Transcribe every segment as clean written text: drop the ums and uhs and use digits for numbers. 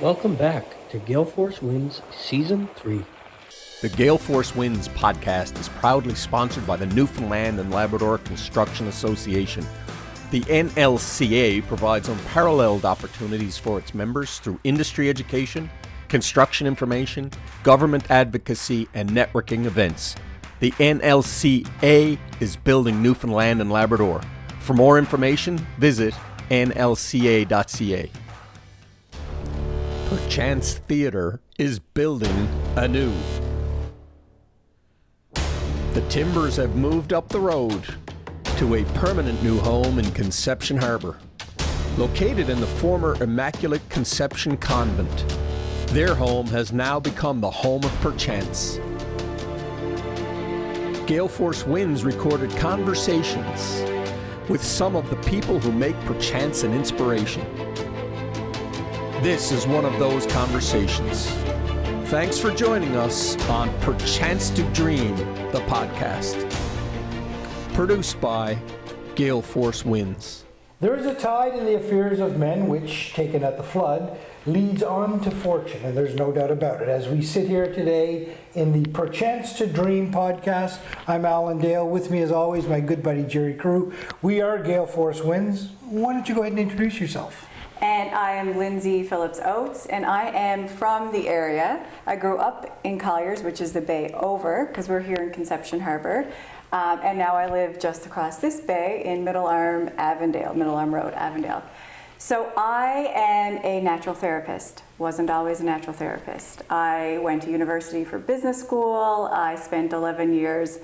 Welcome back to GaleForceWins Season 3. The GaleForceWins podcast is proudly sponsored by the Newfoundland and Labrador Construction Association. The NLCA provides unparalleled opportunities for its members through industry education, construction information, government advocacy, and networking events. The NLCA is building Newfoundland and Labrador. For more information, visit nlca.ca. Perchance Theatre is building anew. The Timbers have moved up the road to a permanent new home in Conception Harbour. Located in the former Immaculate Conception Convent, their home has now become the home of Perchance. GaleForceWins recorded conversations with some of the people who make Perchance an inspiration. This is one of those conversations. Thanks for joining us on Perchance to Dream, the podcast. Produced by GaleForceWins. There is a tide in the affairs of men which, taken at the flood, leads on to fortune, and there's no doubt about it. As we sit here today in the Perchance to Dream podcast, I'm Alan Dale. With me, as always, my good buddy Jerry Crew. We are GaleForceWins. Why don't you go ahead and introduce yourself? And I am Lindsay Phillips-Oates, and I am from the area. I grew up in Colliers, which is the bay over, because we're here in Conception Harbour. And now I live just across this bay in Middle Arm Road, Avondale. So I am a natural therapist. Wasn't always a natural therapist. I went to university for business school. I spent 11 years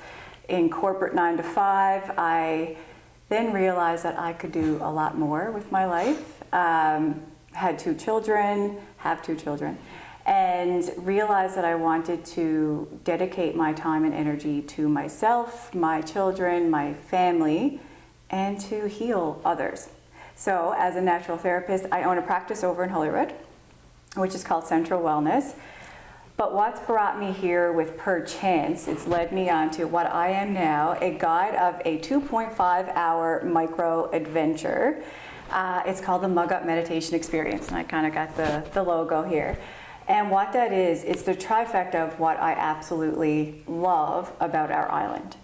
in corporate 9 to 5. I then realized that I could do a lot more with my life. Have two children, and realized that I wanted to dedicate my time and energy to myself, my children, my family, and to heal others. So as a natural therapist, I own a practice over in Holyrood, which is called Central Wellness. But what's brought me here with Perchance, it's led me on to what I am now, a guide of a 2.5-hour micro adventure. It's called the Mug Up Meditation Experience, and I kind of got the logo here. And what that is, it's the trifecta of what I absolutely love about our island.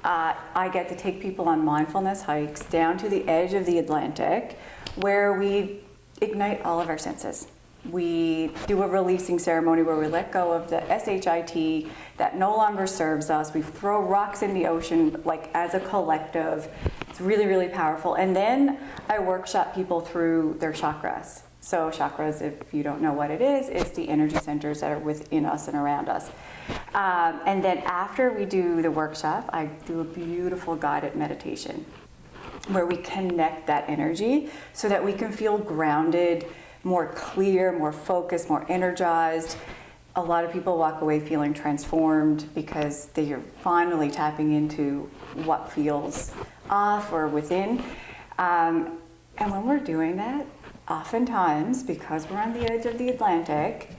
I get to take people on mindfulness hikes down to the edge of the Atlantic, where we ignite all of our senses. We do a releasing ceremony where we let go of the SHIT that no longer serves us. We throw rocks in the ocean, like as a collective. It's really, really powerful. And then I workshop people through their chakras. So chakras, if you don't know what it is, it's the energy centers that are within us and around us. And then after we do the workshop, I do a beautiful guided meditation where we connect that energy so that we can feel grounded, more clear, more focused, more energized. A lot of people walk away feeling transformed because they are finally tapping into what feels off or within. And when we're doing that, oftentimes, because we're on the edge of the Atlantic,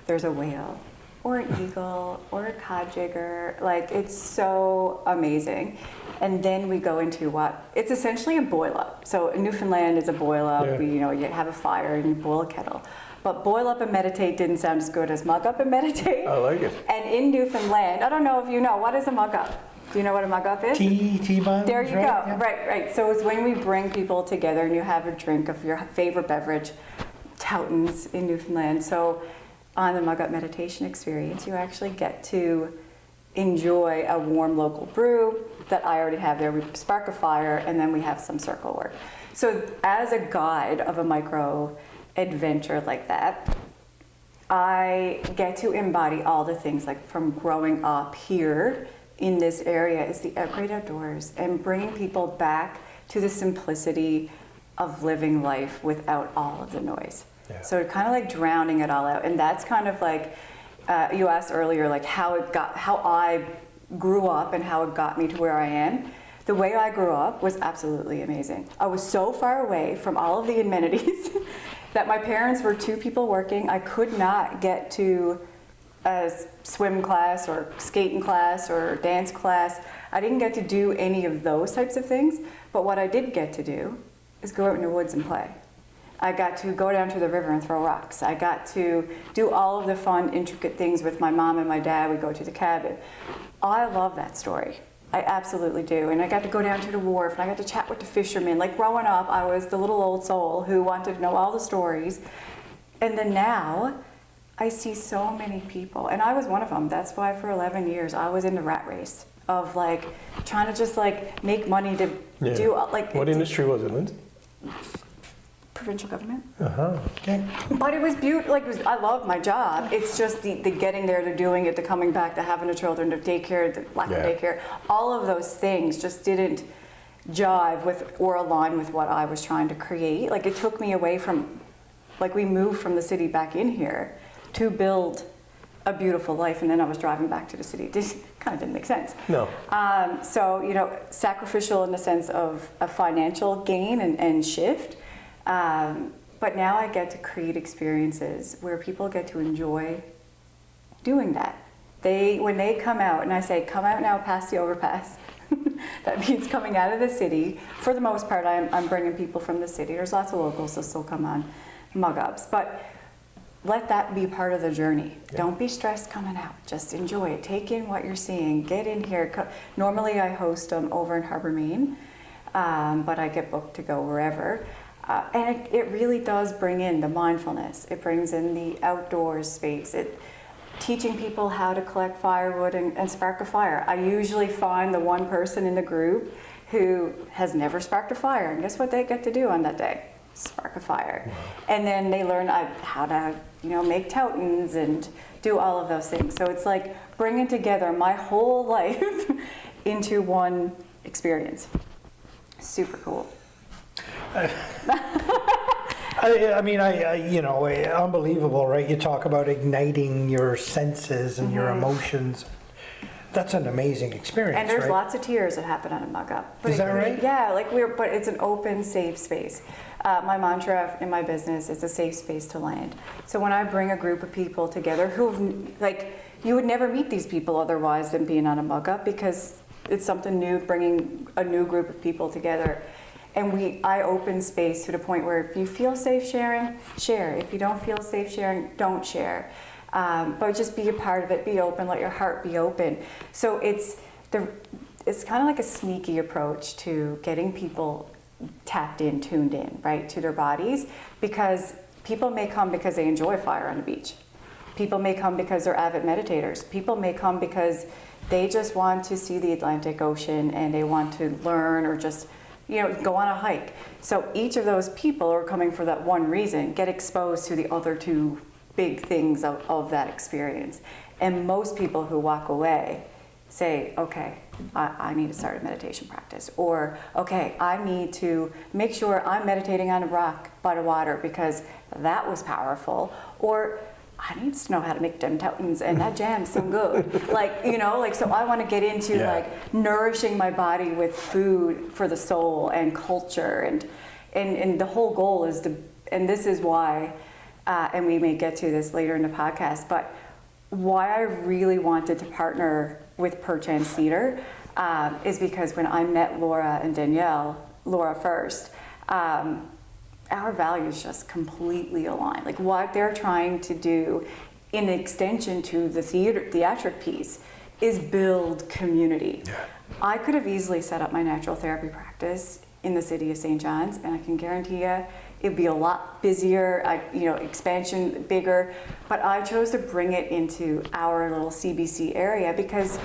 there's a whale or an eagle or a codjigger. Like, it's so amazing. And then we go into it's essentially a boil up. So in Newfoundland is a boil up. Yeah. You have a fire and you boil a kettle. But boil up and meditate didn't sound as good as mug up and meditate. I like it. And in Newfoundland, I don't know if you know, what is a mug up? Do you know what a mug up is? Tea buns, there you right? go. Yeah. Right. So it's when we bring people together and you have a drink of your favorite beverage, Toutons in Newfoundland. So on the Mug Up Meditation Experience, you actually get to enjoy a warm local brew that I already have there. We spark a fire and then we have some circle work. So as a guide of a micro adventure like that, I get to embody all the things, like from growing up here in this area is the great outdoors and bringing people back to the simplicity of living life without all of the noise. Yeah. So kind of like drowning it all out. And that's kind of like, you asked earlier, like how I grew up and how it got me to where I am. The way I grew up was absolutely amazing. I was so far away from all of the amenities that my parents were two people working. I could not get to a swim class or skating class or dance class. I didn't get to do any of those types of things, but what I did get to do is go out in the woods and play. I got to go down to the river and throw rocks. I got to do all of the fun, intricate things with my mom and my dad. We go to the cabin. I love that story. I absolutely do. And I got to go down to the wharf, and I got to chat with the fishermen. Like growing up, I was the little old soul who wanted to know all the stories. And then now, I see so many people, and I was one of them. That's why for 11 years, I was in the rat race of like trying to just like make money to do like. What industry was it, Lindsay? Provincial government. Okay. But it was beautiful. Like I love my job. It's just the getting there, to doing it, to coming back, to having the children, the daycare, the lack of daycare. All of those things just didn't jive with or align with what I was trying to create. Like it took me away from, like we moved from the city back in here to build a beautiful life, and then I was driving back to the city. It kind of didn't make sense. No. So sacrificial in the sense of a financial gain and shift. But now I get to create experiences where people get to enjoy doing that. When they come out, and I say, come out now past the overpass, that means coming out of the city. For the most part, I'm bringing people from the city. There's lots of locals that still come on mug-ups, but let that be part of the journey. Yeah. Don't be stressed coming out. Just enjoy it. Take in what you're seeing. Get in here. Normally I host them over in Harbour, Maine, but I get booked to go wherever. And it really does bring in the mindfulness. It brings in the outdoors space. Teaching people how to collect firewood and spark a fire. I usually find the one person in the group who has never sparked a fire, and guess what they get to do on that day? Spark a fire. Wow. And then they learn how to make toutons and do all of those things. So it's like bringing together my whole life into one experience. Super cool. Unbelievable, right? You talk about igniting your senses and your emotions. That's an amazing experience, and there's right? lots of tears that happen on a mug-up. Is that right? Yeah, but it's an open, safe space. My mantra in my business is a safe space to land. So when I bring a group of people together you would never meet these people otherwise than being on a mug-up, because it's something new, bringing a new group of people together. And I open space to the point where if you feel safe sharing, share. If you don't feel safe sharing, don't share. But just be a part of it, be open, let your heart be open. So it's kind of like a sneaky approach to getting people tapped in, tuned in, right, to their bodies, because people may come because they enjoy fire on the beach. People may come because they're avid meditators. People may come because they just want to see the Atlantic Ocean and they want to learn or just go on a hike. So each of those people are coming for that one reason, get exposed to the other two big things of that experience. And most people who walk away say, okay, I need to start a meditation practice. Or, okay, I need to make sure I'm meditating on a rock by the water because that was powerful. Or, I need to know how to make them toutons, and that jam's so good. So I want to get into nourishing my body with food for the soul and culture, and the whole goal is and this is why, and we may get to this later in the podcast, but why I really wanted to partner with Perchance Theatre is because when I met Laura and Danielle, Laura first, our values just completely align. Like what they're trying to do in extension to the theatric piece is build community. Yeah. I could have easily set up my natural therapy practice in the city of St. John's, and I can guarantee you it'd be a lot busier, expansion bigger, but I chose to bring it into our little CBC area because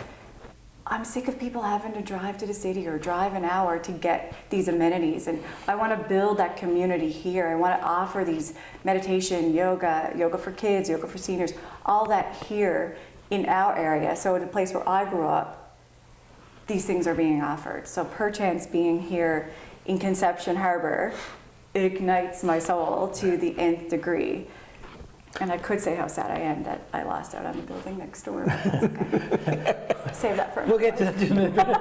I'm sick of people having to drive to the city or drive an hour to get these amenities, and I want to build that community here. I want to offer these meditation, yoga for kids, yoga for seniors, all that here in our area. So in the place where I grew up, these things are being offered. So Perchance being here in Conception Harbor ignites my soul to the nth degree. And I could say how sad I am that I lost out on the building next door. But that's okay. Save that for a minute. We'll get to that in a minute.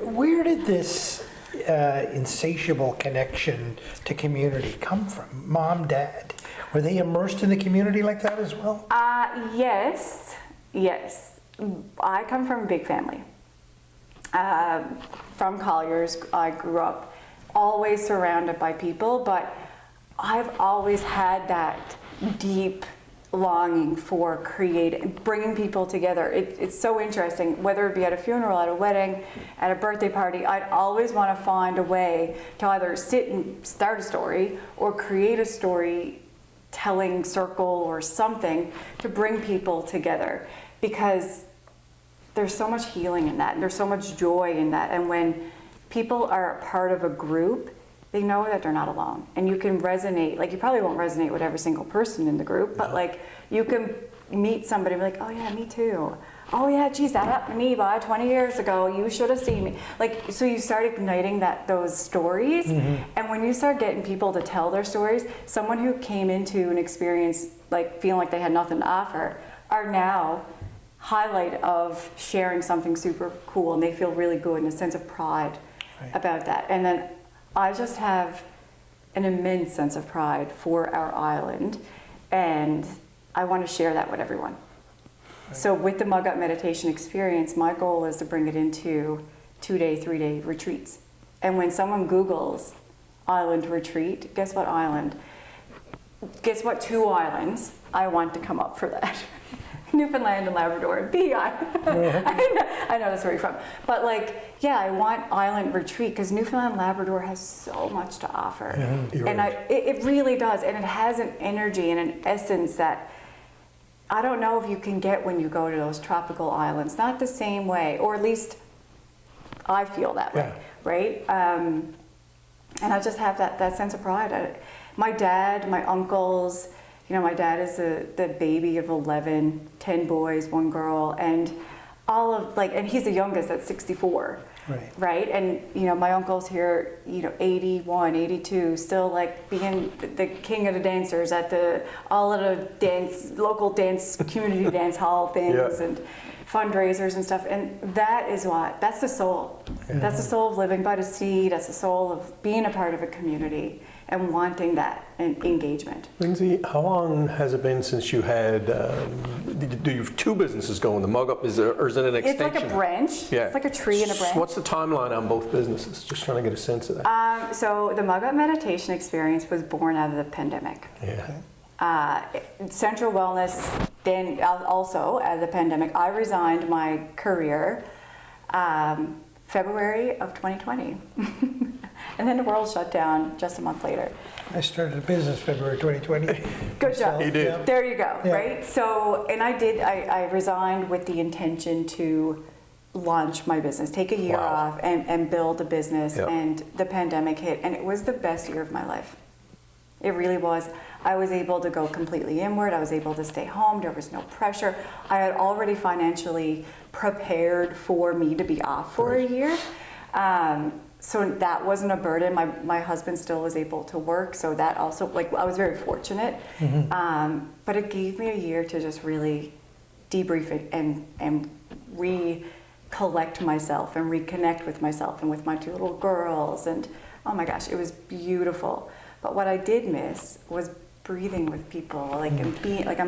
Where did this insatiable connection to community come from? Mom, dad, were they immersed in the community like that as well? Yes. I come from a big family. From Colliers, I grew up always surrounded by people, but I've always had that deep longing for bringing people together. It's so interesting, whether it be at a funeral, at a wedding, at a birthday party, I'd always want to find a way to either sit and start a story or create a storytelling circle or something to bring people together, because there's so much healing in that, and there's so much joy in that. And when people are a part of a group, they know that they're not alone, and you can resonate. Like, you probably won't resonate with every single person in the group, but like, you can meet somebody and be like, oh yeah, me too. Oh yeah, geez, that happened to me about 20 years ago. You should have seen me. Like, so you start igniting those stories, and when you start getting people to tell their stories, someone who came into an experience like feeling like they had nothing to offer are now highlight of sharing something super cool, and they feel really good and a sense of pride about that. And then I just have an immense sense of pride for our island, and I want to share that with everyone. So with the Mug Up Meditation experience, my goal is to bring it into 2-day, 3-day retreats. And when someone Googles island retreat, guess what island? Guess what 2 islands I want to come up for that? Newfoundland and Labrador and BI. I know that's where you're from. But like, yeah, I want island retreat because Newfoundland and Labrador has so much to offer. Yeah, and it really does. And it has an energy and an essence that I don't know if you can get when you go to those tropical islands. Not the same way, or at least I feel that way, right? And I just have that sense of pride. My dad, my uncles, you know, my dad is the baby of 11, 10 boys, 1 girl, and all of and he's the youngest at 64, right? And, you know, my uncle's here, you know, 81, 82, still like being the king of the dancers at all of the local dance, community dance hall things and fundraisers and stuff. And that's the soul. That's the soul of living by the sea. That's the soul of being a part of a community and wanting that engagement. Lindsay, how long has it been since you had, do you have 2 businesses going? The Mug Up, or is it an extension? It's like a branch. Yeah. It's like a tree and a branch. What's the timeline on both businesses? Just trying to get a sense of that. So the Mug Up Meditation experience was born out of the pandemic. Central Wellness, then also out of the pandemic. I resigned my career February of 2020. And then the world shut down just a month later. I started a business February 2020. Good job. You did. There you go, right? So, and I resigned with the intention to launch my business, take a year off and build a business. And the pandemic hit, and it was the best year of my life. It really was. I was able to go completely inward. I was able to stay home. There was no pressure. I had already financially prepared for me to be off for a year. So that wasn't a burden. My husband still was able to work, so that also, like, I was very fortunate. But it gave me a year to just really debrief it and recollect myself and reconnect with myself and with my 2 little girls. And oh my gosh, it was beautiful. But what I did miss was breathing with people, like, and being like, I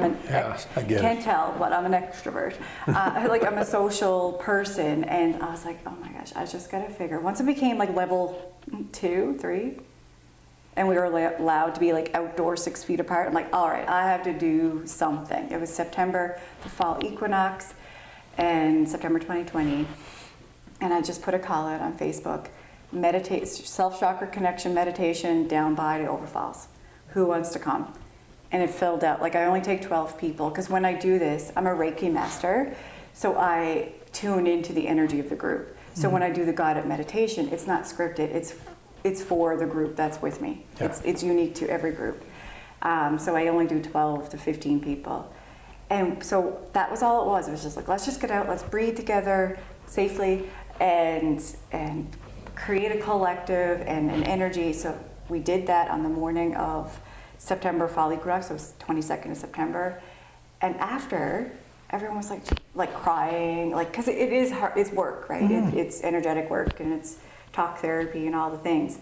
can't tell, but I'm an extrovert. Like, I'm a social person, and I was like, oh my gosh, I just gotta figure. Once it became like level 2, 3, and we were allowed to be like outdoor 6 feet apart, I'm like, all right, I have to do something. It was September, the fall equinox, and September 2020, and I just put a call out on Facebook: meditate, self-chakra connection meditation down by the Overfalls. Who wants to come? And it filled out. Like, I only take 12 people, because when I do this, I'm a Reiki Master, so I tune into the energy of the group. So when I do the guided meditation, it's not scripted. It's for the group that's with me. It's unique to every group. So I only do 12 to 15 people. And so that was all it was. It was just like, let's just get out, let's breathe together safely, and create a collective and an energy. So we did that on the morning of September fall equinox. So it was 22nd of September. And after, everyone was like crying, like, because it is hard, it's work, right? It's energetic work, and it's talk therapy and all the things.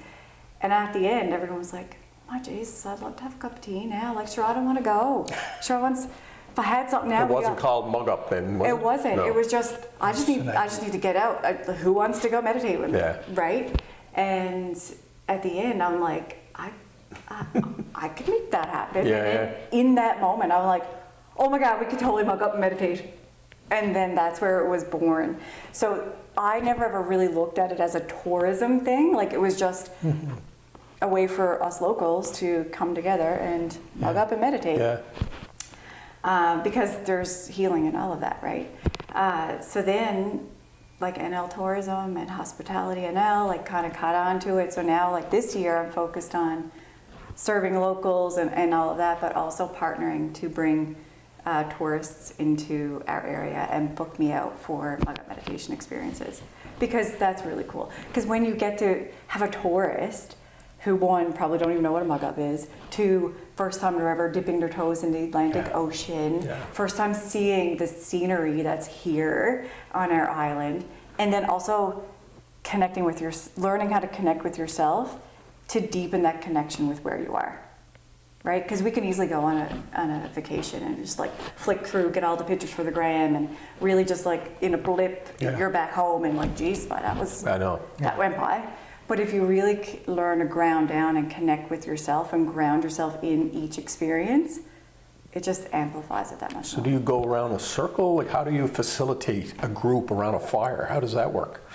And at the end, everyone was like, my Jesus, I'd love to have a cup of tea now. Like, sure, I don't want to go. Sure, if I had something now. It wasn't called Mug Up then, was it? It wasn't. No. It was just, I just need to get out. Who wants to go meditate with me? Right? And at the end, I'm like, I could make that happen. Yeah, And then in that moment, I'm like, oh my God, we could totally mug up and meditate. And then that's where it was born. So I never ever really looked at it as a tourism thing. Like it was just a way for us locals to come together and mug up and meditate. Yeah. Because there's healing in all of that, right? So then, like NL tourism and hospitality NL, like kind of caught on to it. So now, like this year, I'm focused on serving locals and all of that, but also partnering to bring tourists into our area and book me out for mug up meditation experiences, because that's really cool. Because when you get to have a tourist who, one, probably don't even know what a mug up is, two, first time they're ever dipping their toes in the Atlantic Ocean, first time seeing the scenery that's here on our island, and then also connecting with learning how to connect with yourself to deepen that connection with where you are. Right? Because we can easily go on a vacation and just like flick through, get all the pictures for the gram, and really just like in a blip, you're back home and like, geez, that went by. But if you really learn to ground down and connect with yourself and ground yourself in each experience, it just amplifies it that much. So do you go around a circle? Like how do you facilitate a group around a fire? How does that work?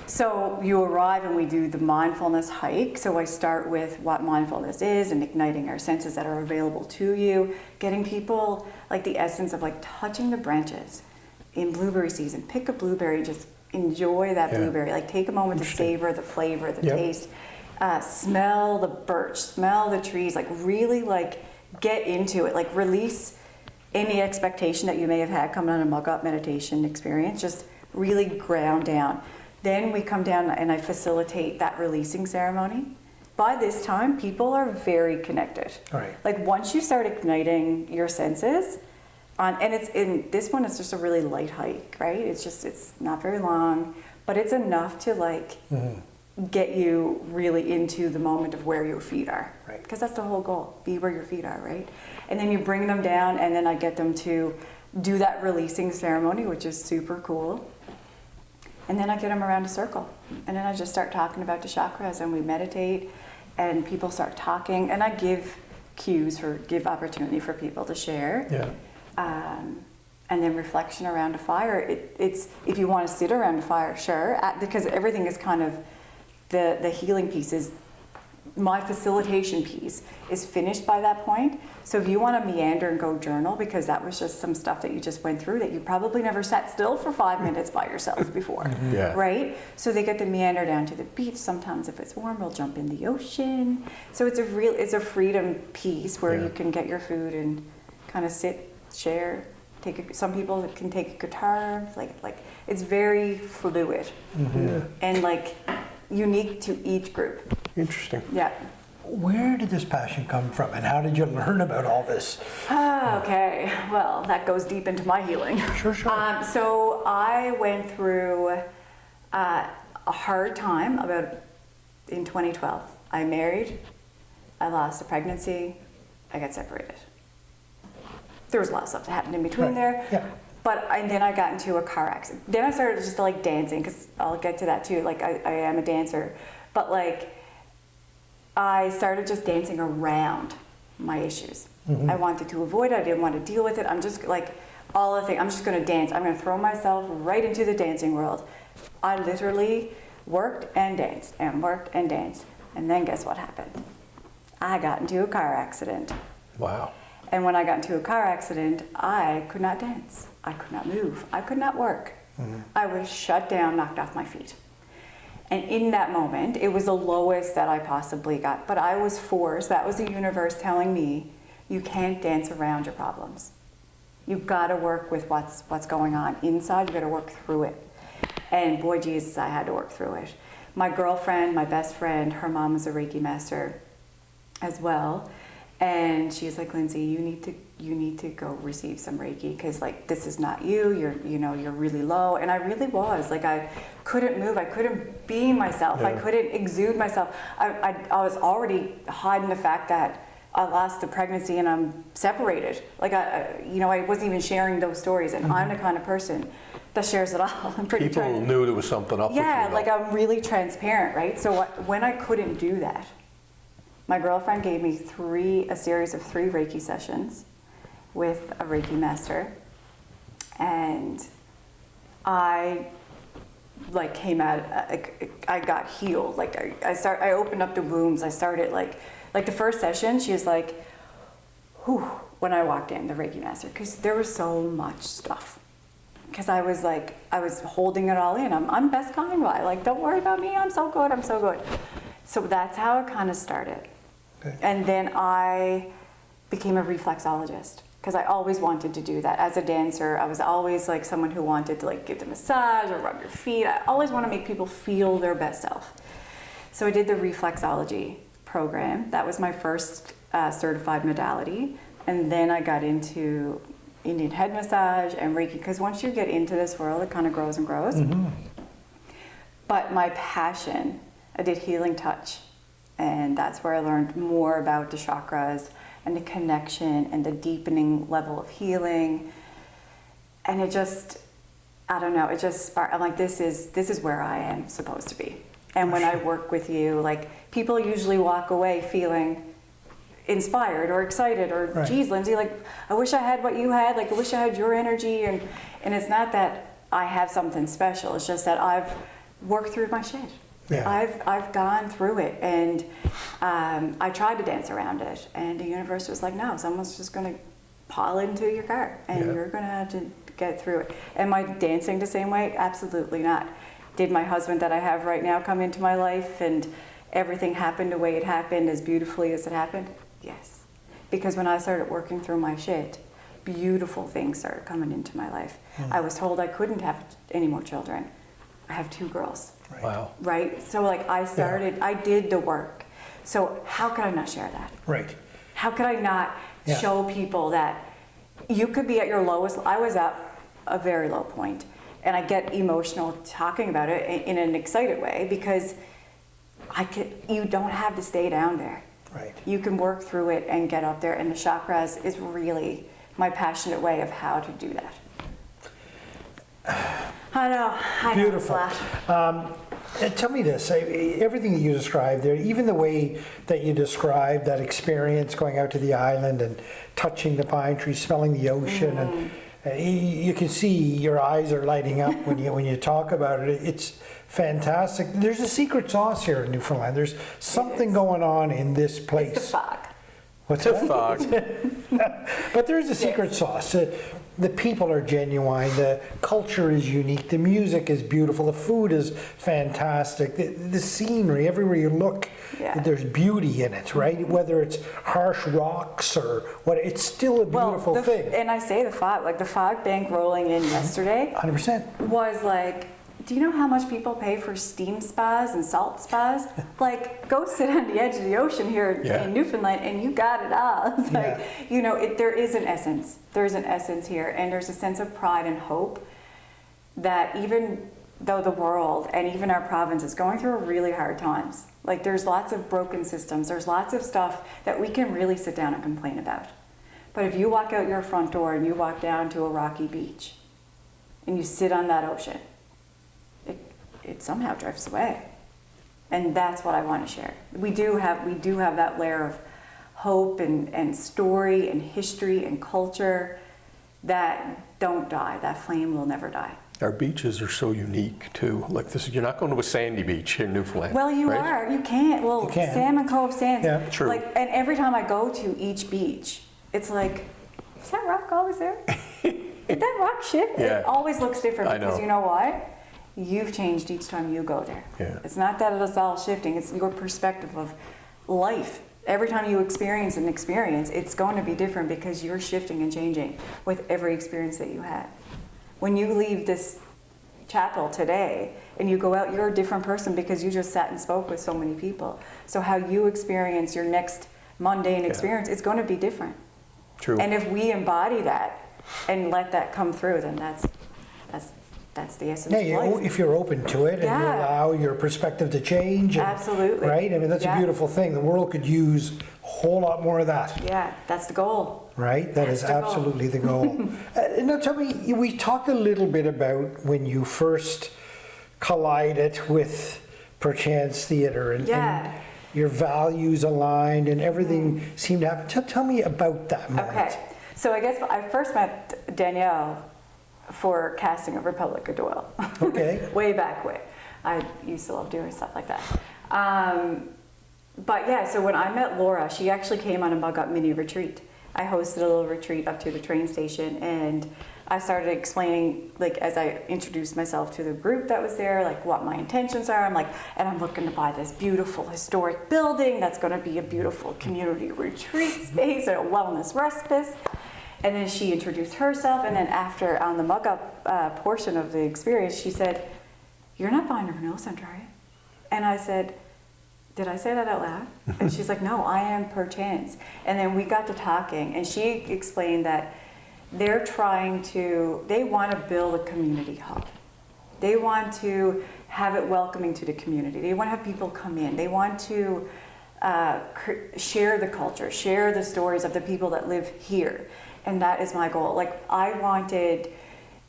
So you arrive and we do the mindfulness hike. So I start with what mindfulness is and igniting our senses that are available to you, getting people like the essence of like touching the branches in blueberry season. Pick a blueberry, just enjoy that blueberry. Like take a moment to savor the flavor, the taste, smell the birch, smell the trees, like really like get into it, like release any expectation that you may have had coming on a mug up meditation experience, just really ground down. Then we come down and I facilitate that releasing ceremony. By this time, people are very connected. Right. Like once you start igniting your senses, and it's in this one, it's just a really light hike, right? It's not very long, but it's enough to like get you really into the moment of where your feet are. Right. Because that's the whole goal, be where your feet are, right? And then you bring them down, and then I get them to do that releasing ceremony, which is super cool. And then I get them around a circle. And then I just start talking about the chakras, and we meditate, and people start talking, and I give give opportunity for people to share. And then reflection around a fire. It's if you want to sit around a fire, sure, because everything is kind of the healing piece is, my facilitation piece is finished by that point. So if you want to meander and go journal, because that was just some stuff that you just went through that you probably never sat still for 5 minutes by yourself before, right? So they get to meander down to the beach. Sometimes if it's warm, we'll jump in the ocean. So it's a freedom piece where you can get your food and kind of sit, share. Some people can take a guitar, like it's very fluid and like unique to each group. Interesting. Yeah. Where did this passion come from, and how did you learn about all this? Okay, well, that goes deep into my healing. Sure. So I went through a hard time in 2012. I married, I lost a pregnancy, I got separated. There was a lot of stuff that happened in between there. Yeah. And then I got into a car accident. Then I started just to like dancing, because I'll get to that too. Like I am a dancer, but like I started just dancing around my issues. I wanted to avoid it. I didn't want to deal with it. I'm just like all the things. I'm just going to dance. I'm going to throw myself right into the dancing world. I literally worked and danced and worked and danced. And then guess what happened? I got into a car accident. Wow. And when I got into a car accident, I could not dance. I could not move. I could not work. I was shut down, knocked off my feet. And in that moment, it was the lowest that I possibly got. But I was forced, that was the universe telling me, you can't dance around your problems. You've got to work with what's going on inside. You've got to work through it. And boy, Jesus, I had to work through it. My girlfriend, my best friend, her mom was a Reiki Master as well. And she's like, Lindsay, you need to go receive some Reiki, because like this is not you. You're really low. And I really was. Like I couldn't move. I couldn't be myself. I couldn't exude myself. I was already hiding the fact that I lost the pregnancy and I'm separated. Like I wasn't even sharing those stories. And I'm the kind of person that shares it all. I'm pretty People knew there was something up with you. Yeah, like I'm really transparent, right? So when I couldn't do that, My girlfriend gave me a series of 3 Reiki sessions with a Reiki Master, and I came out, I got healed. I opened up the wombs. I started the first session, she was like, whew, when I walked in, the Reiki Master, because there was so much stuff. Because I was holding it all in. I'm best kind by, don't worry about me, I'm so good, I'm so good. So that's how it kind of started. Okay. And then I became a reflexologist, because I always wanted to do that. As a dancer, I was always someone who wanted to give the massage or rub your feet. I always want to make people feel their best self. So I did the reflexology program. That was my first certified modality. And then I got into Indian head massage and Reiki, because once you get into this world, it kind of grows and grows. Mm-hmm. But my passion, I did healing touch, and that's where I learned more about the chakras and the connection and the deepening level of healing. And it just, I don't know, it just sparked. I'm like, this is where I am supposed to be. And when I work with you, people usually walk away feeling inspired or excited or, right. Geez, Lindsay, I wish I had what you had, I wish I had your energy. And it's not that I have something special, it's just that I've worked through my shit. Yeah. I've gone through it, and I tried to dance around it, and the universe was like, no, someone's just going to pile into your car, and you're going to have to get through it. Am I dancing the same way? Absolutely not. Did my husband that I have right now come into my life and everything happened the way it happened, as beautifully as it happened? Yes. Because when I started working through my shit, beautiful things started coming into my life. I was told I couldn't have any more children. I have 2 girls. Right. Wow. Right? So I started, I did the work. So how could I not share that? Right. How could I not show people that you could be at your lowest? I was at a very low point, and I get emotional talking about it in an excited way, because you don't have to stay down there. Right. You can work through it and get up there, and the chakras is really my passionate way of how to do that. I know. Beautiful. Tell me this, everything that you described there, even the way that you described that experience going out to the island and touching the pine trees, smelling the ocean, and you can see your eyes are lighting up when you talk about it. It's fantastic. There's a secret sauce here in Newfoundland. There's something going on in this place. It's the fog. What's that? Fog. But there's a secret sauce. The people are genuine, the culture is unique, the music is beautiful, the food is fantastic, the scenery, everywhere you look, there's beauty in it, right? Whether it's harsh rocks or what, it's still a beautiful thing. And I say the fog bank rolling in yesterday 100% was do you know how much people pay for steam spas and salt spas? Go sit on the edge of the ocean here in Newfoundland and you got it all. It's there is an essence. There's an essence here, and there's a sense of pride and hope that even though the world and even our province is going through really hard times, there's lots of broken systems, there's lots of stuff that we can really sit down and complain about. But if you walk out your front door and you walk down to a rocky beach and you sit on that ocean, it somehow drifts away. And that's what I want to share. We do have that layer of hope and story and history and culture that don't die. That flame will never die. Our beaches are so unique too. You're not going to a sandy beach in Newfoundland. Well, you are. You can't. Well, you can. Salmon Cove Sands. Yeah, true. And every time I go to each beach, it's is that rock always there? Did that rock shift? Yeah. It always looks different because know. You know why? You've changed each time you go there. Yeah. It's not that it's all shifting, it's your perspective of life. Every time you experience an experience, it's going to be different because you're shifting and changing with every experience that you have. When you leave this chapel today and you go out, you're a different person because you just sat and spoke with so many people. So how you experience your next mundane experience, it's going to be different. True. And if we embody that and let that come through, then that's the essence of life. If you're open to it and you allow your perspective to change. Absolutely. Right? I mean, that's a beautiful thing. The world could use a whole lot more of that. Yeah, that's the goal. Right? That is absolutely the goal. Now tell me, we talked a little bit about when you first collided with Perchance Theatre. your values aligned and everything seemed to happen. Tell me about that moment. Okay, so I guess I first met Danielle for casting of Republic of Doyle. Okay. Way back when. I used to love doing stuff like that. But yeah, so when I met Laura, she actually came on a Mug Up mini retreat. I hosted a little retreat up to the train station, and I started explaining, like, as I introduced myself to the group that was there, like what my intentions are. I'm like, and I'm looking to buy this beautiful historic building that's going to be a beautiful community retreat space or a wellness respite. And then she introduced herself, and then after, on the Mug Up portion of the experience, she said, "You're not buying a renewal center, are you?" And I said, "Did I say that out loud?" And she's like, "No, I am Perchance." And then we got to talking, and she explained that they want to build a community hub. They want to have it welcoming to the community. They want to have people come in. They want to share the culture, share the stories of the people that live here. And that is my goal. Like, I wanted,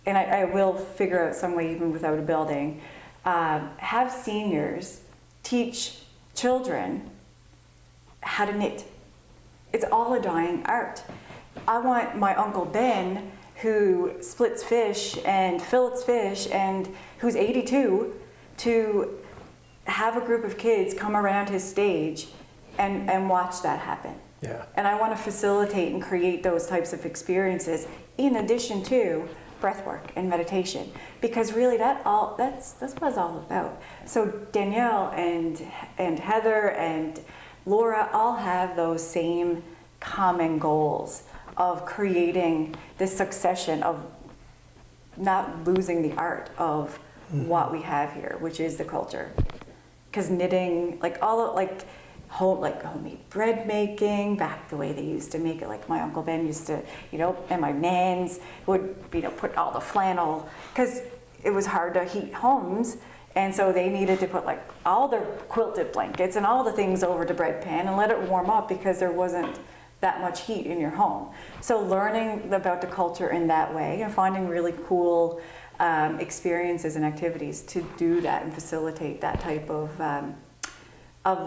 and I will figure out some way even without a building, have seniors teach children how to knit. It's all a dying art. I want my Uncle Ben, who splits fish and fillets fish and who's 82, to have a group of kids come around his stage and watch that happen. Yeah. And I want to facilitate and create those types of experiences in addition to breath work and meditation, because really that's what it's all about. So Danielle and Heather and Laura all have those same common goals of creating this succession of not losing the art of what we have here, which is the culture. Because knitting, homemade bread making, back the way they used to make it, like my Uncle Ben used to, and my nans would, put all the flannel, because it was hard to heat homes, and so they needed to put like all their quilted blankets and all the things over the bread pan and let it warm up because there wasn't that much heat in your home. So learning about the culture in that way and finding really cool experiences and activities to do that and facilitate that type of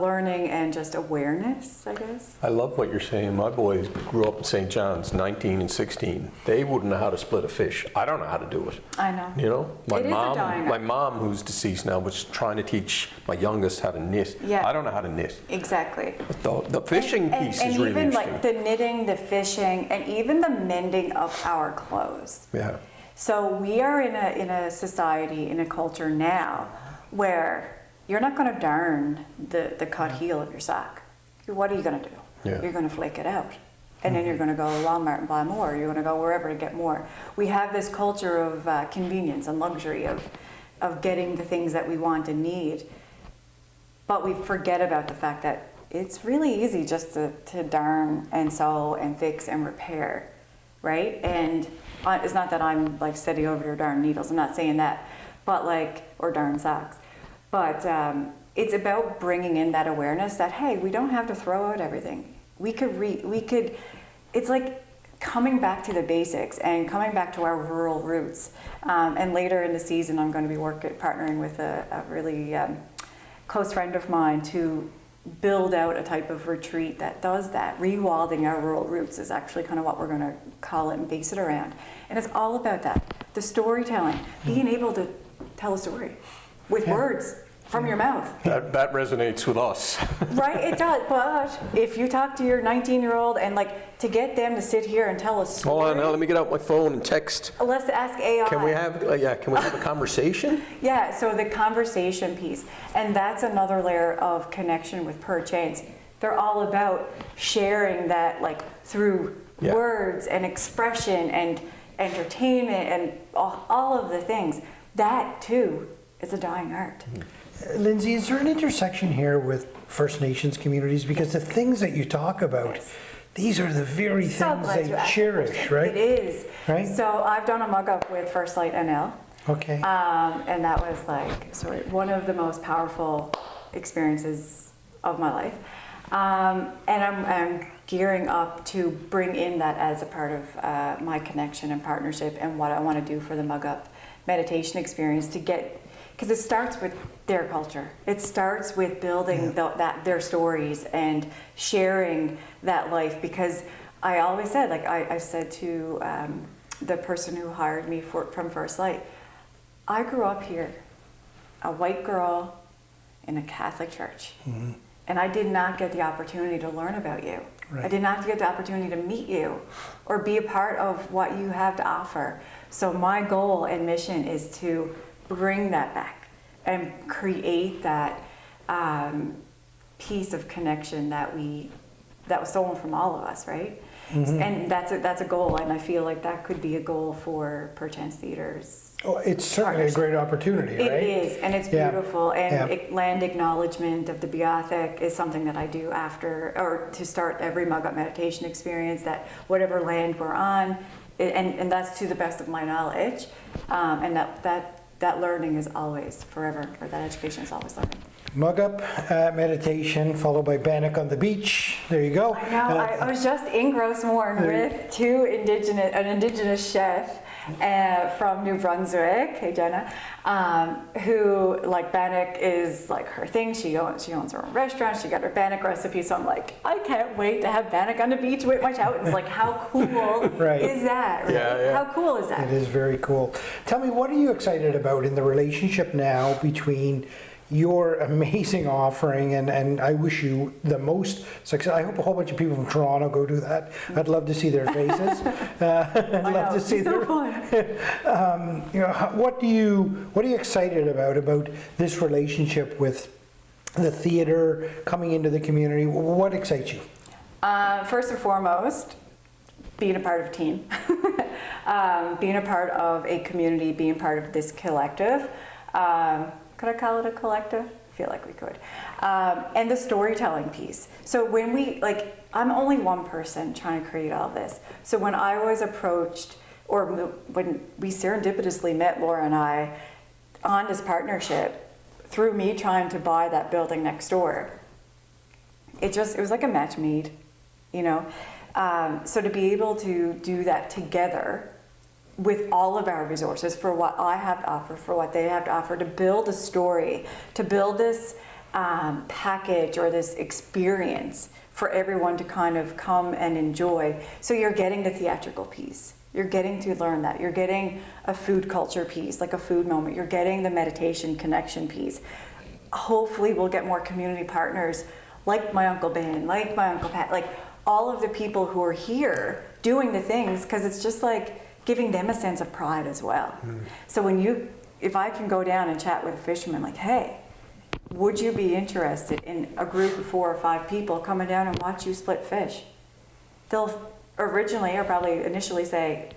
learning and just awareness, I guess. I love what you're saying. My boys grew up in St. John's, 19 and 16. They wouldn't know how to split a fish. I don't know how to do it. I know. My mom, who's deceased now, was trying to teach my youngest how to knit. Yeah. I don't know how to knit. Exactly. But the fishing piece is really interesting. And even like the knitting, the fishing, and even the mending of our clothes. Yeah. So we are in a society, in a culture now, where you're not going to darn the cut heel of your sock. What are you going to do? Yeah. You're going to flake it out. And then you're going to go to Walmart and buy more. You're going to go wherever to get more. We have this culture of convenience and luxury of getting the things that we want and need. But we forget about the fact that it's really easy just to darn and sew and fix and repair, right? And it's not that I'm like steady over your darn needles. I'm not saying that, but or darn socks. But it's about bringing in that awareness that, hey, we don't have to throw out everything. We could, it's like coming back to the basics and coming back to our rural roots. And later in the season, I'm going to be partnering with a really close friend of mine to build out a type of retreat that does that. Rewilding our rural roots is actually kind of what we're going to call it and base it around. And it's all about that. The storytelling, being able to tell a story with words from your mouth. That resonates with us. Right, it does. But if you talk to your 19-year-old and to get them to sit here and tell a story. Hold on, now let me get out my phone and text. Let's ask AI. Can we have a conversation? Yeah, so the conversation piece. And that's another layer of connection with Perchance. They're all about sharing that through words and expression and entertainment and all of the things. That too is a dying art. Lindsay, is there an intersection here with First Nations communities? Because the things that you talk about, these are the very things they cherish, right? It is. Right? So I've done a mug up with First Light NL. Okay. And that was one of the most powerful experiences of my life. And I'm gearing up to bring in that as a part of my connection and partnership and what I want to do for the mug up meditation experience to get because it starts with their culture. It starts with building their stories and sharing that life. Because I always said, like I said to the person who hired me from First Light, I grew up here, a white girl in a Catholic church, and I did not get the opportunity to learn about you. Right. I did not get the opportunity to meet you or be a part of what you have to offer. So my goal and mission is to bring that back and create that piece of connection that was stolen from all of us, right? And that's a goal, and I feel like that could be a goal for Perchance Theatre's. Oh, it's certainly a great opportunity, right? It is, and it's beautiful. And land acknowledgement of the Beathic is something that I do to start every Mug Up meditation experience, that whatever land we're on, and that's to the best of my knowledge, and that learning is always forever, or that education is always learning. Mug Up meditation followed by Bannock on the beach. There you go. I know. I was just in Grossmorn with an indigenous chef from New Brunswick. Hey Jenna, who, like, Bannock is like her thing. She owns her own restaurant. She got her Bannock recipe. So I'm like, I can't wait to have Bannock on the beach with my choutons. Like, how cool is that? Right? Yeah. How cool is that? It is very cool. Tell me, what are you excited about in the relationship now between your amazing offering, and I wish you the most success. I hope a whole bunch of people from Toronto go do that. I'd love to see their faces. I'd love to see their. What are you excited about this relationship with the theater coming into the community? What excites you? First and foremost, being a part of a team, being a part of a community, being part of this collective. Could I call it a collective? I feel like we could. And the storytelling piece. So when I'm only one person trying to create all this. So when I was approached, or when we serendipitously met, Laura and I, on this partnership, through me trying to buy that building next door, it was like a match made, So to be able to do that together, with all of our resources, for what I have to offer, for what they have to offer, to build a story, to build this package or this experience for everyone to kind of come and enjoy. So you're getting the theatrical piece. You're getting to learn that. You're getting a food culture piece, like a food moment. You're getting the meditation connection piece. Hopefully we'll get more community partners like my Uncle Ben, like my Uncle Pat, like all of the people who are here doing the things, because it's just like giving them a sense of pride as well. So if I can go down and chat with a fisherman, like, hey, would you be interested in a group of 4 or 5 people coming down and watch you split fish? They'll probably initially say,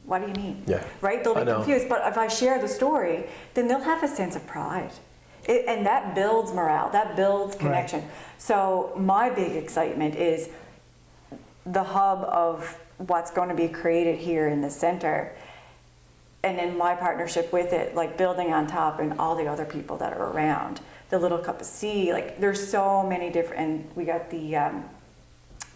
what do you mean? Yeah. Right? They'll be confused. But if I share the story, then they'll have a sense of pride. And that builds morale, that builds connection. Right. So my big excitement is the hub of what's going to be created here in the center, and then my partnership with it, like building on top, and all the other people that are around. The Little Cup of Sea, like there's so many different, and we got the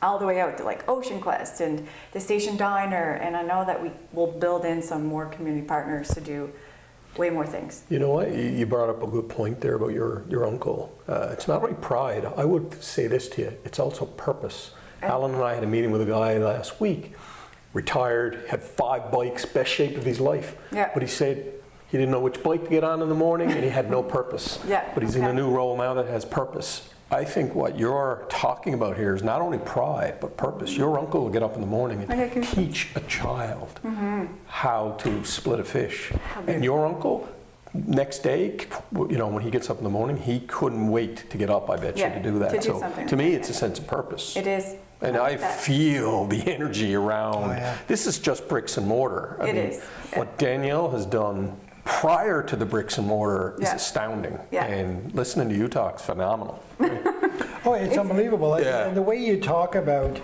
all the way out to like Ocean Quest and the Station Diner, and I know that we will build in some more community partners to do way more things. You know what? You brought up a good point there about your uncle. It's not only pride. I would say this to you. It's also purpose. Alan and I had a meeting with a guy last week, retired, had 5 bikes, best shape of his life. Yeah. But he said he didn't know which bike to get on in the morning, and he had no purpose. Yeah. But he's in a new role now that has purpose. I think what you're talking about here is not only pride, but purpose. Your uncle will get up in the morning and teach a child how to split a fish. And your uncle, next day, when he gets up in the morning, he couldn't wait to get up, I bet you, to do that. So to me, it's a sense of purpose. It is. And I feel the energy around. This is just bricks and mortar. I mean, what Danielle has done prior to the bricks and mortar is astounding. Yeah. And listening to you talk is phenomenal. Oh, it's unbelievable. Yeah. And the way you talk about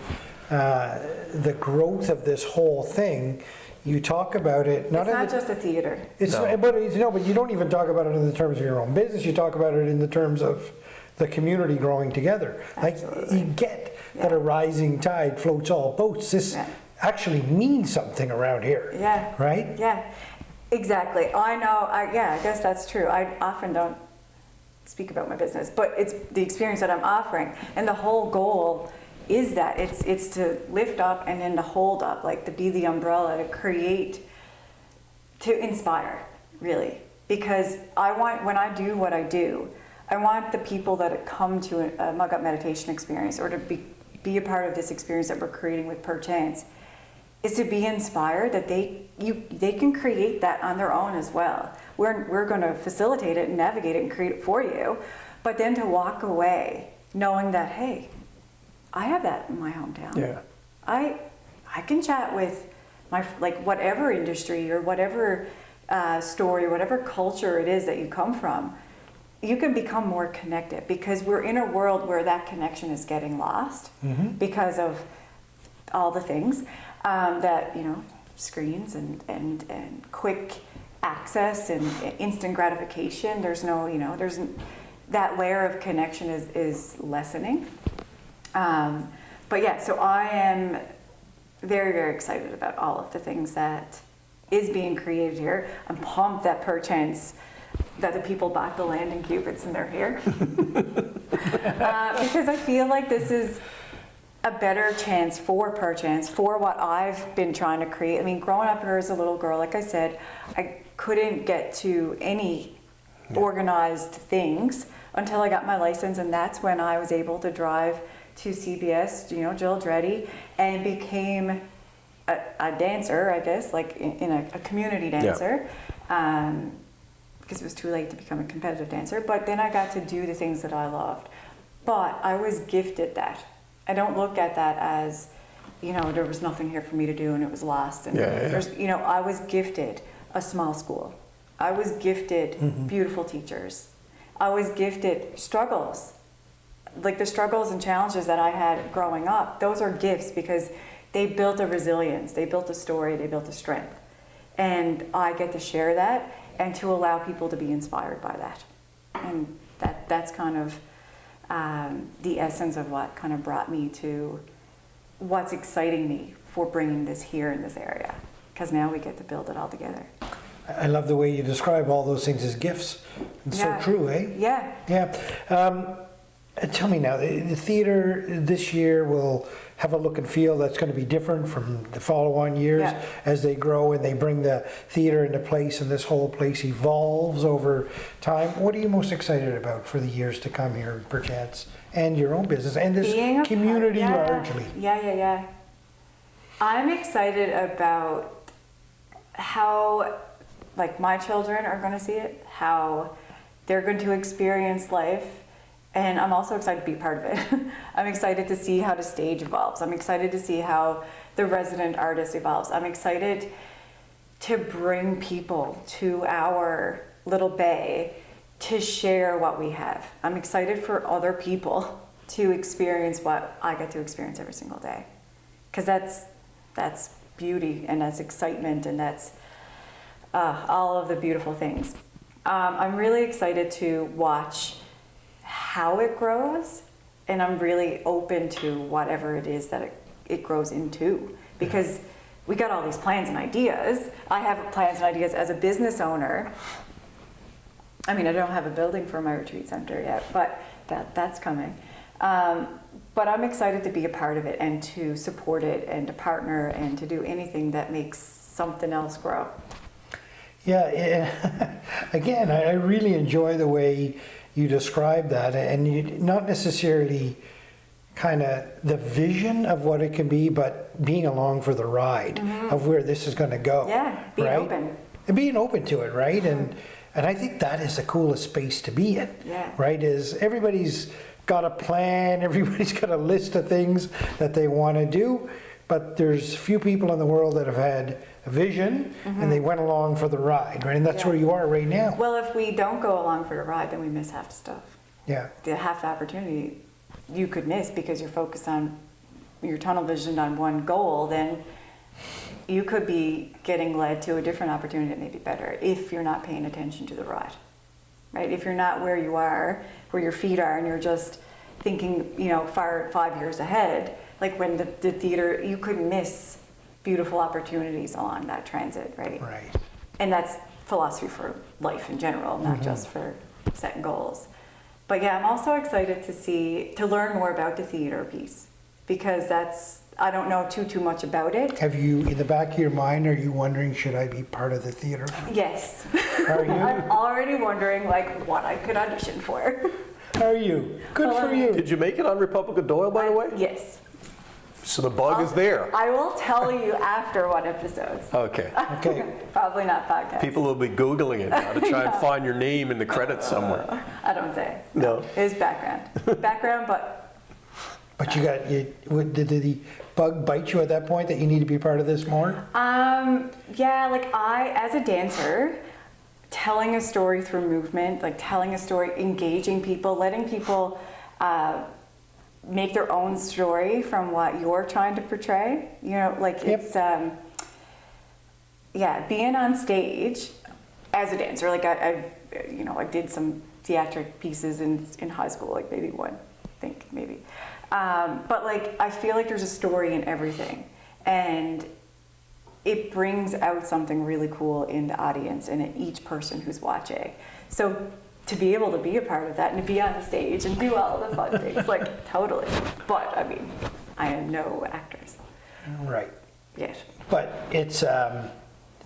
the growth of this whole thing, you talk about it. It's not just a theater. But you don't even talk about it in the terms of your own business. You talk about it in the terms of the community growing together. Absolutely. Like, you get that a rising tide floats all boats. This actually means something around here. Yeah. Right? Yeah. Exactly. I know. Yeah, I guess that's true. I often don't speak about my business, but it's the experience that I'm offering, and the whole goal is that it's to lift up and then to hold up, like to be the umbrella, to create, to inspire, really. Because I want, when I do what I do, I want the people that come to a mug up meditation experience, or to be a part of this experience that we're creating with Perchance, is to be inspired that they can create that on their own as well. We're going to facilitate it and navigate it and create it for you, but then to walk away knowing that, hey, I have that in my hometown. Yeah. I can chat with my, like, whatever industry or whatever story, whatever culture it is that you come from. You can become more connected, because we're in a world where that connection is getting lost because of all the things that, you know, screens and quick access and instant gratification. There's no, you know, there's that layer of connection is lessening. But yeah, so I am very, very excited about all of the things that is being created here. I'm pumped that Perchance, that the people bought the land in Cupid's and they're here. Because I feel like this is a better chance for Perchance, for what I've been trying to create. I mean, growing up here as a little girl, like I said, I couldn't get to any organized things until I got my license, and that's when I was able to drive to CBS, you know, Jill Dreddy, and became a dancer, I guess, like in a community dancer. Because it was too late to become a competitive dancer. But then I got to do the things that I loved. But I was gifted that. I don't look at that as, you know, there was nothing here for me to do and it was lost. And there's, you know, I was gifted a small school. I was gifted beautiful teachers. I was gifted struggles. Like the struggles and challenges that I had growing up, those are gifts, because they built a resilience, they built a story, they built a strength. And I get to share that and to allow people to be inspired by that. And that's kind of the essence of what kind of brought me to what's exciting me for bringing this here in this area. Because now we get to build it all together. I love the way you describe all those things as gifts. It's so true, eh? Yeah. Yeah. Tell me now, the theater this year will have a look and feel that's going to be different from the follow-on years as they grow and they bring the theater into place and this whole place evolves over time. What are you most excited about for the years to come here, Perchance, and your own business and this community largely? Yeah. I'm excited about how, like, my children are going to see it, how they're going to experience life. And I'm also excited to be part of it. I'm excited to see how the stage evolves. I'm excited to see how the resident artist evolves. I'm excited to bring people to our little bay to share what we have. I'm excited for other people to experience what I get to experience every single day. Because that's beauty, and that's excitement, and that's all of the beautiful things. I'm really excited to watch how it grows, and I'm really open to whatever it is that it grows into, because we got all these plans and ideas. I have plans and ideas as a business owner. I mean, I don't have a building for my retreat center yet, but that's coming. But I'm excited to be a part of it and to support it and to partner and to do anything that makes something else grow. Yeah, again, I really enjoy the way you describe that, and you, not necessarily kind of the vision of what it can be, but being along for the ride of where this is going to go. Yeah, being open. And being open to it, right? And I think that is the coolest space to be in, right? Is everybody's got a plan, everybody's got a list of things that they want to do, but there's few people in the world that have had a vision and they went along for the ride, right? And that's where you are right now. Well, if we don't go along for the ride, then we miss half the stuff. Yeah. The half the opportunity you could miss because you're focused on your tunnel vision on one goal, then you could be getting led to a different opportunity that may be better if you're not paying attention to the ride, right? If you're not where you are, where your feet are, and you're just thinking, you know, 5 years ahead, like when the theater, you could miss beautiful opportunities along that transit, right? Right. and that's philosophy for life in general, not just for setting goals. But yeah, I'm also excited to learn more about the theater piece, because I don't know too much about it. Have you, in the back of your mind, are you wondering, should I be part of the theater? Yes. Are you? I'm already wondering like what I could audition for. Are you? Good for you. Did you make it on Republic of Doyle, by the way? Yes. So the bug is there. I will tell you after what episodes. Okay. Okay. Probably not podcast. People will be Googling it now to try and find your name in the credits somewhere. I don't say. No. It is background, but But did the bug bite you at that point that you need to be part of this more? yeah, like as a dancer, telling a story through movement, like telling a story, engaging people, letting people make their own story from what you're trying to portray. You know, like it's being on stage as a dancer. Like I did some theatric pieces in high school, like maybe one, I think maybe. But like I feel like there's a story in everything, and it brings out something really cool in the audience and in each person who's watching. So to be able to be a part of that and to be on the stage and do all the fun things, like totally. But I mean, I am no actress Right. yet. But it's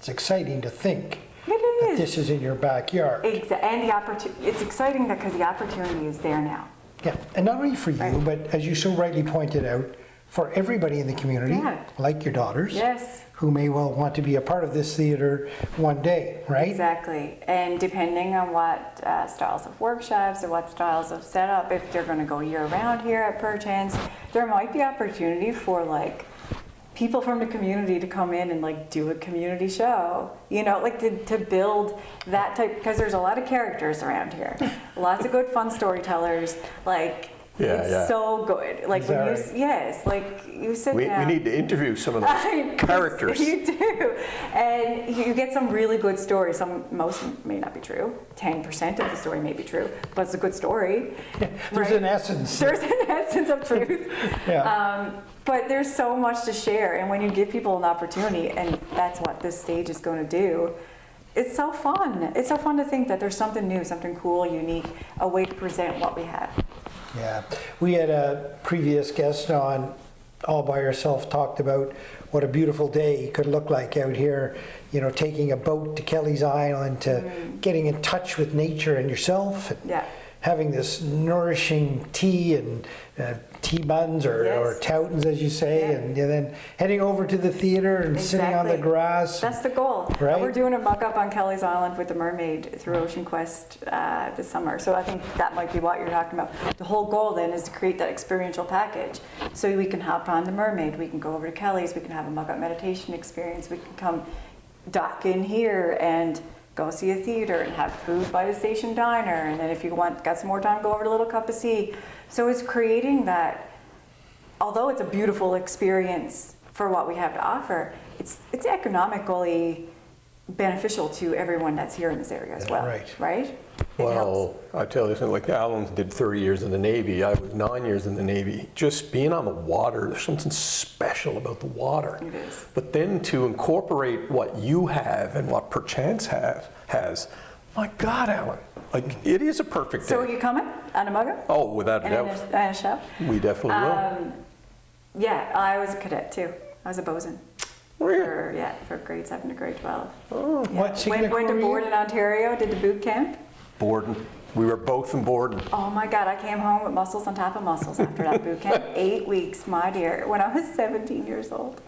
exciting to think It that is. this is in your backyard. And the opportunity, it's exciting because the opportunity is there now. Yeah, and not only for you, Right. but as you so rightly pointed out, for everybody in the community, Yeah. like your daughters, Yes. who may well want to be a part of this theater one day, right? Exactly. And depending on what styles of workshops or what styles of setup, if they're going to go year round here at Perchance, there might be opportunity for like people from the community to come in and like do a community show, you know, like to build that type, because there's a lot of characters around here, lots of good fun storytellers, like it's so good. Like when you, yes, like you sit We down. need to interview some of those characters. You do, and you get some really good stories. Most may not be true. 10% of the story may be true, but it's a good story. There's right? an essence. There's an essence of truth. But there's so much to share, and when you give people an opportunity, and that's what this stage is going to do, it's so fun. It's so fun to think that there's something new, something cool, unique, a way to present what we have. Yeah, we had a previous guest on all by herself talked about what a beautiful day could look like out here, you know, taking a boat to Kelly's Island, to getting in touch with nature and yourself, and having this nourishing tea and tea buns or toutons, as you say, and then heading over to the theater and sitting on the grass. That's the goal. Right? We're doing a muck-up on Kelly's Island with the mermaid through Ocean Quest this summer. So I think that might be what you're talking about. The whole goal then is to create that experiential package. So we can hop on the mermaid, we can go over to Kelly's, we can have a muck-up meditation experience, we can come dock in here and go see a theater and have food by the station diner, and then if you got some more time, go over to Little Cup of Sea. So it's creating that, although it's a beautiful experience for what we have to offer, it's economically beneficial to everyone that's here in this area as well. Right? It helps. I tell you something, like Alan did 30 years in the Navy, I was 9 years in the Navy. Just being on the water, there's something special about the water. It is. But then to incorporate what you have and what Perchance has, my God, Alan, like it is a perfect day. So are you coming on a mug-up? Oh, without a And doubt. in a show? We definitely will. Yeah, I was a cadet too. I was a bosun. Really? For grade 7 to grade 12. Oh, what signature Went to were you? board in Ontario, did the boot camp. Borden. We were both in Borden. Oh my God, I came home with muscles on top of muscles after that boot camp. 8 weeks, my dear, when I was 17 years old.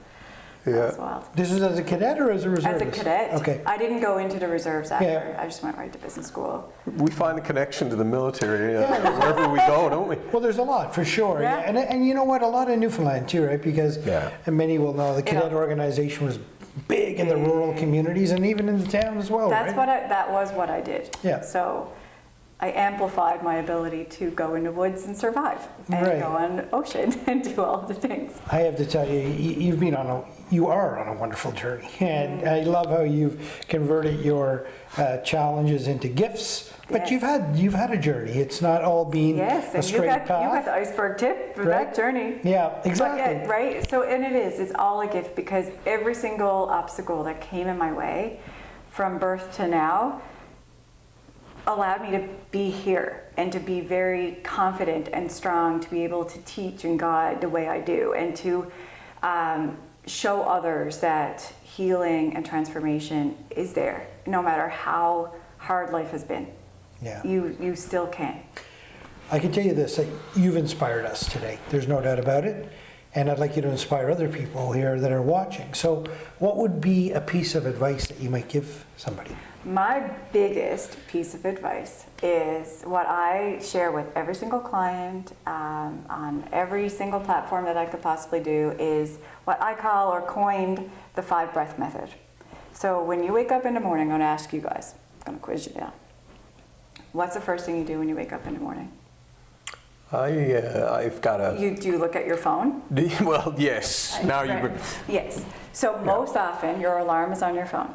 That was wild. This was as a cadet or as a As reservist? a cadet. Okay. I didn't go into the reserves after. Yeah. I just went right to business school. We find the connection to the military wherever we go, don't we? Well, there's a lot, for sure. Yeah. And you know what? A lot in Newfoundland, too, right? Because and many will know the cadet organization was big in the rural communities and even in the town as well, That was what I did. Yeah. So I amplified my ability to go in the woods and survive and go on the ocean and do all the things. I have to tell you, you are on a wonderful journey. And I love how you've converted your challenges into gifts. But you've had a journey. It's not all been a straight path. You got the iceberg tip for that journey. Yeah, exactly. But right? So, and it's all a gift, because every single obstacle that came in my way, from birth to now allowed me to be here and to be very confident and strong to be able to teach and guide the way I do, and to show others that healing and transformation is there, no matter how hard life has been. Yeah. You still can. I can tell you this, like, you've inspired us today. There's no doubt about it. And I'd like you to inspire other people here that are watching. So what would be a piece of advice that you might give somebody? My biggest piece of advice is what I share with every single client on every single platform that I could possibly do, is what I call, or coined, the 5 breath method. So when you wake up in the morning, I'm going to ask you guys, I'm going to quiz you now. What's the first thing you do when you wake up in the morning? I've got a... Do you look at your phone? Well, yes. Now you... Yes. So most often your alarm is on your phone.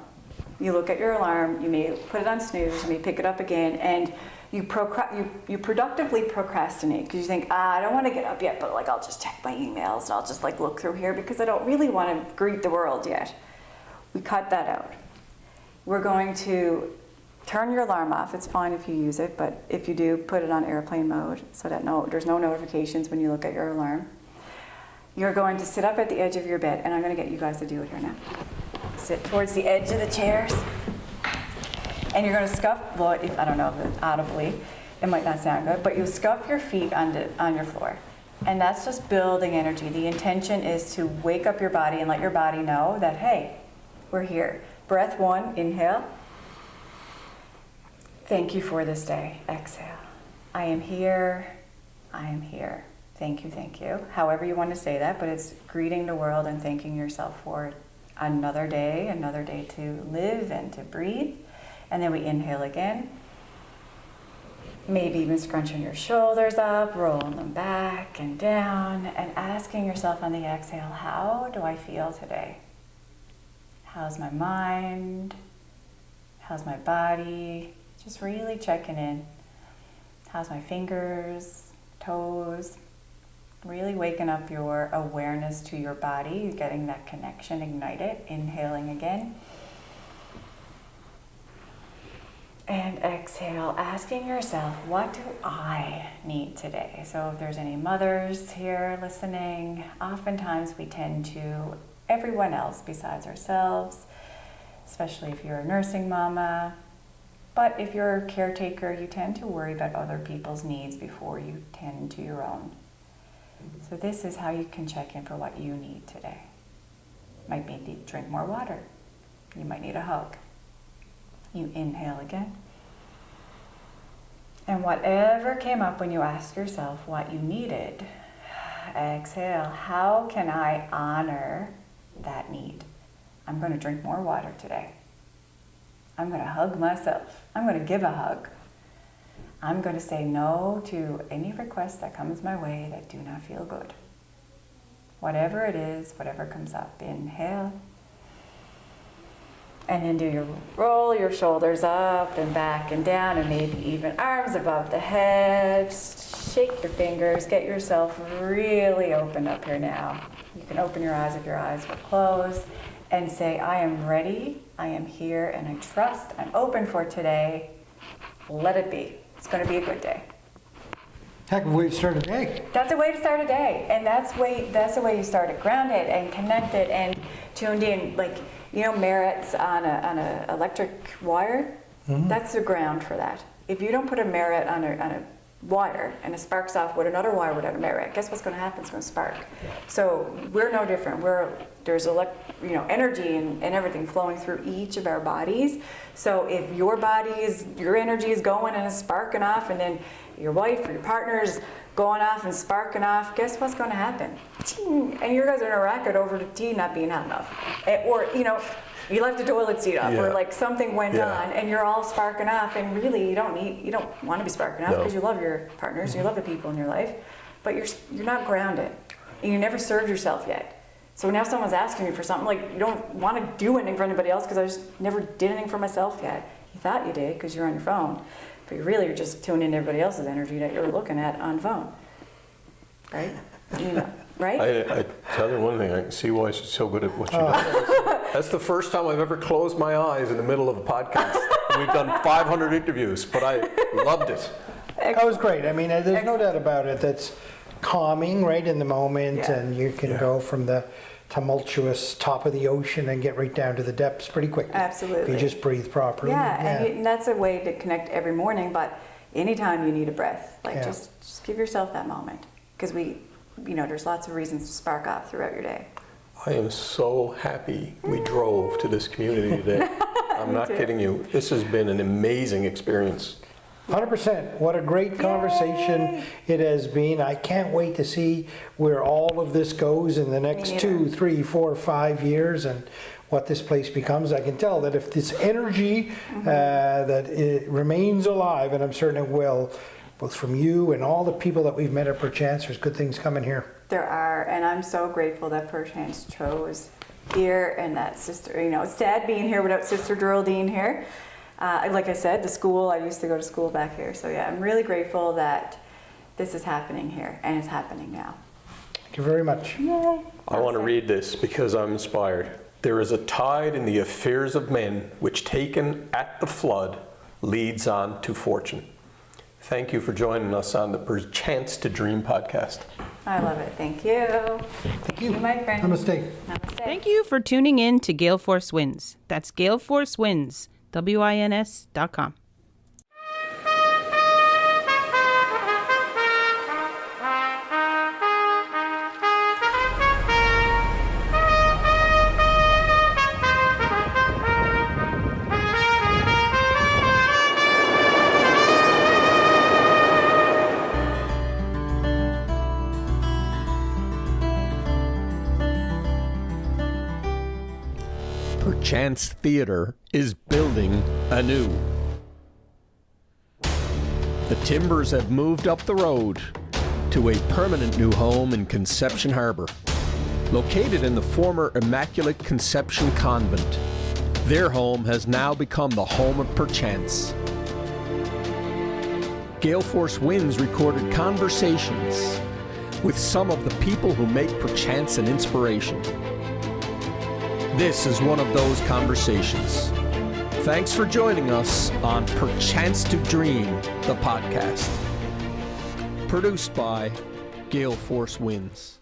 You look at your alarm, you may put it on snooze, you may pick it up again, and you productively procrastinate because you think, I don't want to get up yet, but like I'll just check my emails and I'll just like look through here because I don't really want to greet the world yet. We cut that out. We're going to turn your alarm off. It's fine if you use it, but if you do, put it on airplane mode so that there's no notifications when you look at your alarm. You're going to sit up at the edge of your bed, and I'm going to get you guys to do it here now. Sit towards the edge of the chairs, and you're going to scuff, well, I don't know if audibly, it might not sound good, but you'll scuff your feet on your floor. And that's just building energy. The intention is to wake up your body and let your body know that, hey, we're here. Breath 1, inhale. Thank you for this day. Exhale. I am here. I am here. Thank you, thank you. However you want to say that, but it's greeting the world and thanking yourself for another day to live and to breathe. And then we inhale again. Maybe even scrunching your shoulders up, rolling them back and down, and asking yourself on the exhale, how do I feel today? How's my mind? How's my body? Just really checking in. How's my fingers, toes? Really waking up your awareness to your body, getting that connection ignited. Inhaling again. And exhale, asking yourself, what do I need today? So if there's any mothers here listening, oftentimes we tend to everyone else besides ourselves, especially if you're a nursing mama. But if you're a caretaker, you tend to worry about other people's needs before you tend to your own. So this is how you can check in for what you need today. Might need to drink more water. You might need a hug. You inhale again. And whatever came up when you asked yourself what you needed, exhale. How can I honor that need? I'm going to drink more water today. I'm going to hug myself. I'm going to give a hug. I'm going to say no to any requests that comes my way that do not feel good. Whatever it is, whatever comes up, inhale. And then roll your shoulders up and back and down, and maybe even arms above the head. Shake your fingers, get yourself really opened up here now. You can open your eyes if your eyes were closed, and say, I am ready, I am here, and I trust, I'm open for today. Let it be. It's going to be a good day. Heck of a way to start a day. That's a way to start a day, and that's the way you start it. Grounded and connected and tuned in, like, merits on a electric wire. Mm-hmm. That's the ground for that. If you don't put a merit on a wire and it sparks off with another wire without a merit, guess what's going to happen? It's going to spark. So we're no different. There's energy and everything flowing through each of our bodies. So if your energy is going and is sparking off, and then your wife or your partner is going off and sparking off, guess what's going to happen? And you guys are in a racket over the tea not being hot enough. Or, you left the toilet seat up, or like something went on and you're all sparking off, and really you don't want to be sparking off because you love your partners, you love the people in your life, but you're not grounded and you never served yourself yet. So now someone's asking you for something, like, you don't want to do anything for anybody else because I just never did anything for myself yet. You thought you did because you're on your phone, but you're just tuning into everybody else's energy that you're looking at on phone, right? right? I tell you one thing, I can see why she's so good at what she does. That's the first time I've ever closed my eyes in the middle of a podcast. We've done 500 interviews, but I loved it. That was great. I mean, there's no doubt about it. That's calming right in the moment, Yeah. and you can go from the tumultuous top of the ocean and get right down to the depths pretty quickly. Absolutely. If you just breathe properly. And that's a way to connect every morning, but anytime you need a breath, like Yeah. just give yourself that moment. Because there's lots of reasons to spark off throughout your day. I am so happy we drove to this community today. I'm not too. kidding you. This has been an amazing experience. 100%. What a great conversation it has been. I can't wait to see where all of this goes in the next Me 2, 3, 4, 5 years and what this place becomes. I can tell that if this energy that it remains alive, and I'm certain it will, both from you and all the people that we've met at Perchance, there's good things coming here. There are, and I'm so grateful that Perchance chose here and that sister, it's sad being here without Sister Geraldine here. Like I said, the school, I used to go to school back here. So yeah, I'm really grateful that this is happening here, and it's happening now. Thank you very much. Yay. I want to read this because I'm inspired. There is a tide in the affairs of men which taken at the flood leads on to fortune. Thank you for joining us on the Perchance to Dream podcast. I love it. Thank you. Thank you. My friend. Namaste. Namaste. Thank you for tuning in to GaleForceWins. That's GaleForceWins, WINS.com. Perchance Theatre is building anew. The timbers have moved up the road to a permanent new home in Conception Harbor. Located in the former Immaculate Conception Convent, their home has now become the home of Perchance. GaleForceWins recorded conversations with some of the people who make Perchance an inspiration. This is one of those conversations. Thanks for joining us on Perchance to Dream, the podcast. Produced by GaleForceWins.